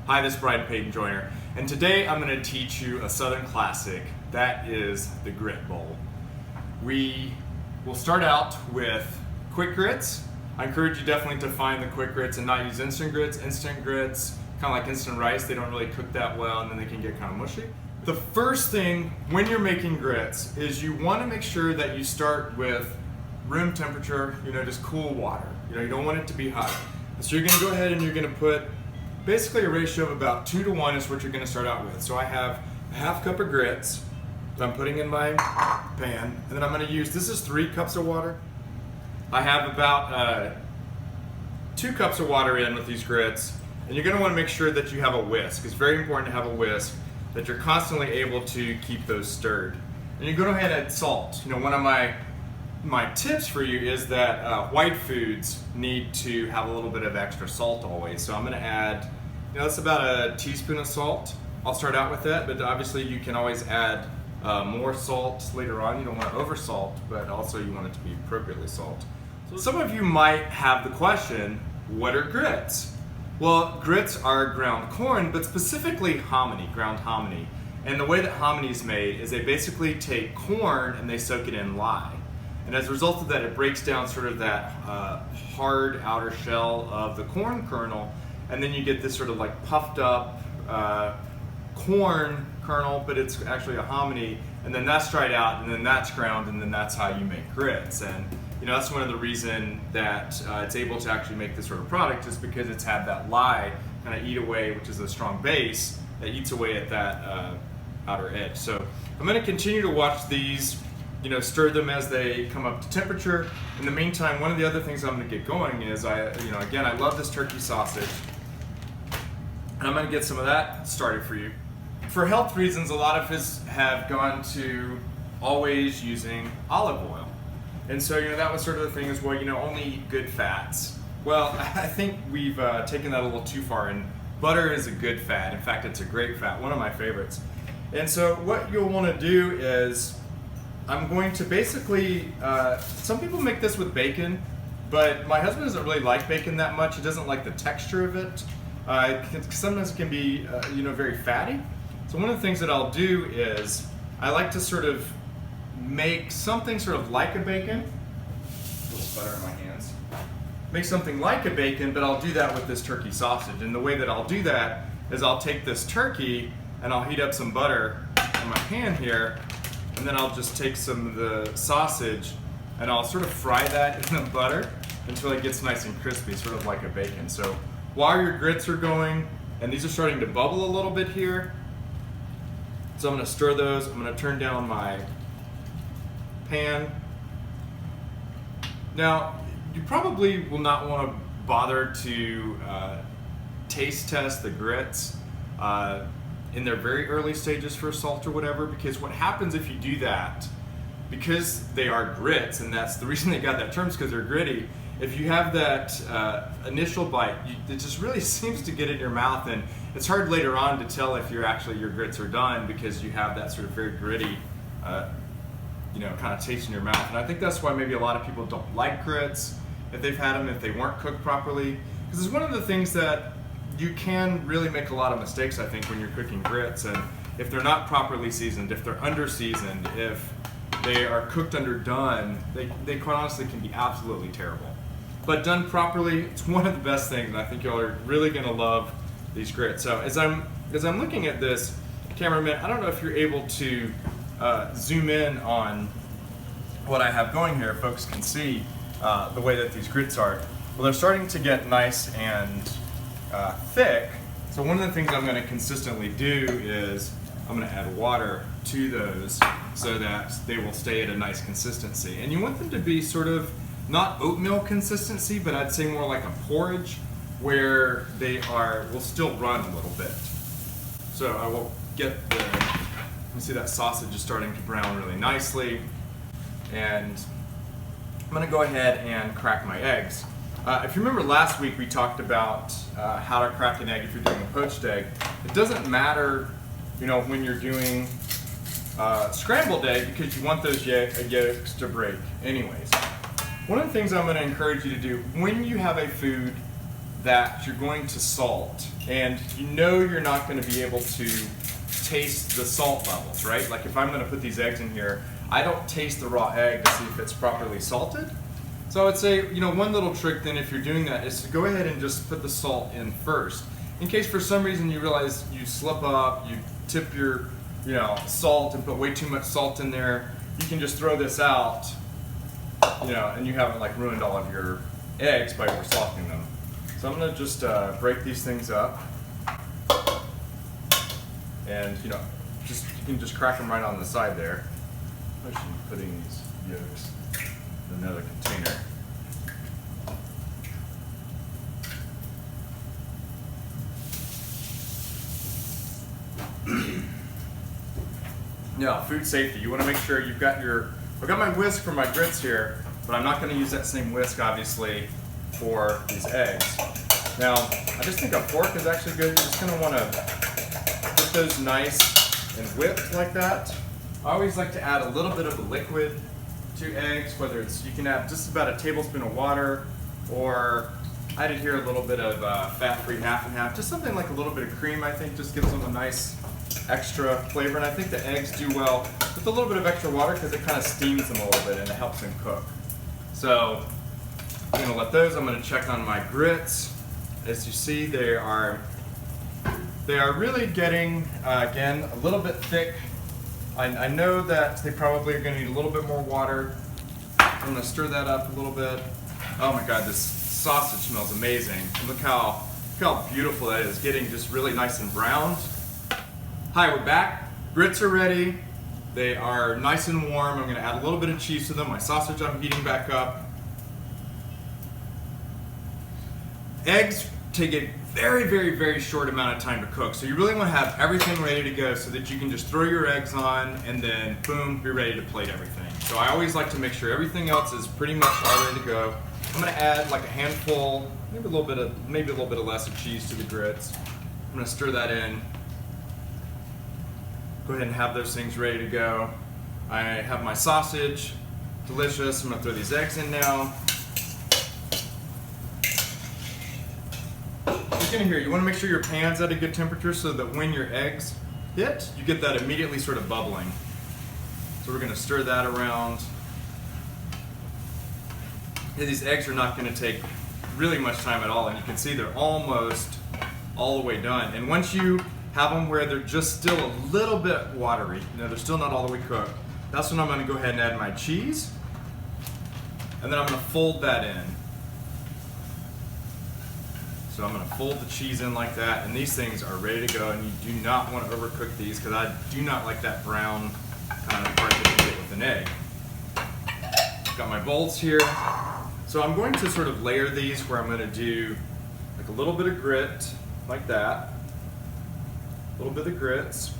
Hi, this is Brian Peyton Joyner, and today I'm going to teach you a Southern classic, that is the grit bowl. We will start out with quick grits. I encourage you definitely to find the quick grits and not use instant grits. Instant grits, kind of like instant rice, they don't really cook that well and then they can get kind of mushy. The first thing when you're making grits is you want to make sure that you start with room temperature, just cool water. You don't want it to be hot. So you're going to go ahead and you're going to put basically a ratio of about 2 to 1 is what you're going to start out with. So I have a half cup of grits that I'm putting in my pan, and then I'm going to use, this is 3 cups of water. I have about 2 cups of water in with these grits, and you're going to want to make sure that you have a whisk. It's very important to have a whisk, that you're constantly able to keep those stirred. And you go ahead and add salt. One of my tips for you is that white foods need to have a little bit of extra salt always. So I'm going to add, that's about a teaspoon of salt. I'll start out with that, but obviously you can always add more salt later on. You don't want to over salt, but also you want it to be appropriately salt. So some of you might have the question, what are grits? Well, grits are ground corn, but specifically hominy, ground hominy. And the way that hominy is made is they basically take corn and they soak it in lye. And as a result of that, it breaks down sort of that hard outer shell of the corn kernel, and then you get this sort of like puffed up corn kernel, but it's actually a hominy, and then that's dried out, and then that's ground, and then that's how you make grits. And that's one of the reason that it's able to actually make this sort of product, is because it's had that lye kind of eat away, which is a strong base that eats away at that outer edge. So I'm going to continue to watch these. Stir them as they come up to temperature. In the meantime, one of the other things I'm going to get going is again, I love this turkey sausage, and I'm going to get some of that started for you. For health reasons, a lot of us have gone to always using olive oil, and so that was sort of the thing is, well, only eat good fats. Well, I think we've taken that a little too far, and butter is a good fat. In fact, it's a great fat, one of my favorites. And so what you'll want to do is, I'm going to basically, some people make this with bacon, but my husband doesn't really like bacon that much. He doesn't like the texture of it. Sometimes it can be, very fatty. So one of the things that I'll do is, I like to sort of make something sort of like a bacon. A little butter in my hands. Make something like a bacon, but I'll do that with this turkey sausage. And the way that I'll do that is I'll take this turkey and I'll heat up some butter in my pan here, and then I'll just take some of the sausage and I'll sort of fry that in the butter until it gets nice and crispy, sort of like a bacon. So while your grits are going, and these are starting to bubble a little bit here, so I'm going to stir those. I'm going to turn down my pan. Now, you probably will not want to bother to taste test the grits in their very early stages for salt or whatever, because what happens if you do that, because they are grits, and that's the reason they got that term, is because they're gritty, if you have that initial bite, it just really seems to get in your mouth, and it's hard later on to tell if your grits are done, because you have that sort of very gritty kind of taste in your mouth. And I think that's why maybe a lot of people don't like grits if they've had them, if they weren't cooked properly, because it's one of the things that you can really make a lot of mistakes, I think, when you're cooking grits. And if they're not properly seasoned, if they're under seasoned, if they are cooked underdone, they quite honestly can be absolutely terrible. But done properly, it's one of the best things, and I think y'all are really gonna love these grits. So as I'm looking at this, cameraman, I don't know if you're able to zoom in on what I have going here. Folks can see the way that these grits are. Well, they're starting to get nice and thick. So one of the things I'm going to consistently do is I'm going to add water to those so that they will stay at a nice consistency. And you want them to be sort of not oatmeal consistency, but I'd say more like a porridge, where will still run a little bit. So I will get you see that sausage is starting to brown really nicely, and I'm going to go ahead and crack my eggs. If you remember last week, we talked about how to crack an egg if you're doing a poached egg. It doesn't matter, when you're doing scrambled egg, because you want those yolks to break anyways. One of the things I'm going to encourage you to do when you have a food that you're going to salt, and you know you're not going to be able to taste the salt levels, right? Like if I'm going to put these eggs in here, I don't taste the raw egg to see if it's properly salted. So I would say, one little trick then if you're doing that is to go ahead and just put the salt in first. In case for some reason you realize you slip up, you tip your salt and put way too much salt in there, you can just throw this out, and you haven't like ruined all of your eggs by over salting them. So I'm gonna just break these things up, and you can just crack them right on the side there. I should be putting these yolks in another container. Yeah, food safety. You want to make sure you've got I've got my whisk for my grits here, but I'm not going to use that same whisk, obviously, for these eggs. Now, I just think a fork is actually good. You're just going to want to get those nice and whipped like that. I always like to add a little bit of a liquid to eggs, whether you can add just about a tablespoon of water, or I did here a little bit of fat-free half and half. Just something like a little bit of cream, I think, just gives them a nice extra flavor. And I think the eggs do well with a little bit of extra water because it kind of steams them a little bit and it helps them cook. So I'm going to let those. I'm going to check on my grits. As you see, they are really getting, again, a little bit thick. I know that they probably are going to need a little bit more water. I'm going to stir that up a little bit. Oh my God, this sausage smells amazing. And look how beautiful that is, getting just really nice and browned. Hi, we're back. Grits are ready. They are nice and warm. I'm going to add a little bit of cheese to them. My sausage I'm heating back up. Eggs take a very, very, very short amount of time to cook. So you really want to have everything ready to go so that you can just throw your eggs on and then boom, you're ready to plate everything. So I always like to make sure everything else is pretty much all ready to go. I'm going to add like a handful, maybe a little bit of less of cheese to the grits. I'm going to stir that in. Go ahead and have those things ready to go. I have my sausage, delicious. I'm going to throw these eggs in now. In here, you want to make sure your pan's at a good temperature so that when your eggs hit, you get that immediately sort of bubbling. So we're going to stir that around. Yeah, these eggs are not going to take really much time at all, and you can see they're almost all the way done. And once you have them where they're just still a little bit watery, they're still not all the way cooked, that's when I'm going to go ahead and add my cheese, and then I'm going to fold that in. So I'm going to fold the cheese in like that, and these things are ready to go, and you do not want to overcook these because I do not like that brown kind of part that you get with an egg. Got my bowls here. So I'm going to sort of layer these where I'm going to do like a little bit of grit, like that. A little bit of grits.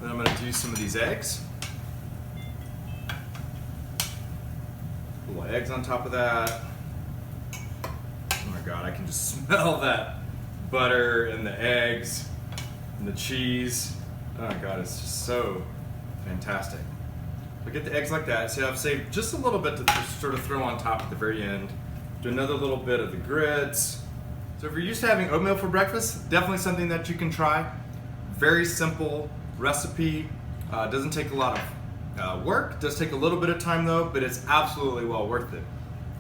Then I'm going to do some of these eggs. Little eggs on top of that. God, I can just smell that butter and the eggs and the cheese. Oh my God, it's just so fantastic. We get the eggs like that. See, I've saved just a little bit to just sort of throw on top at the very end. Do another little bit of the grits. So if you're used to having oatmeal for breakfast, definitely something that you can try. Very simple recipe. Doesn't take a lot of work. Does take a little bit of time though, but it's absolutely well worth it.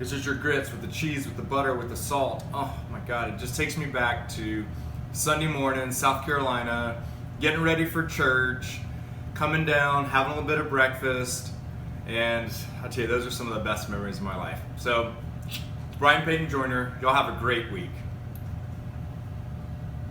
It's just your grits with the cheese, with the butter, with the salt. Oh my God, it just takes me back to Sunday morning, South Carolina, getting ready for church, coming down, having a little bit of breakfast, and I'll tell you, those are some of the best memories of my life. So, Brian Payton Joyner, y'all have a great week.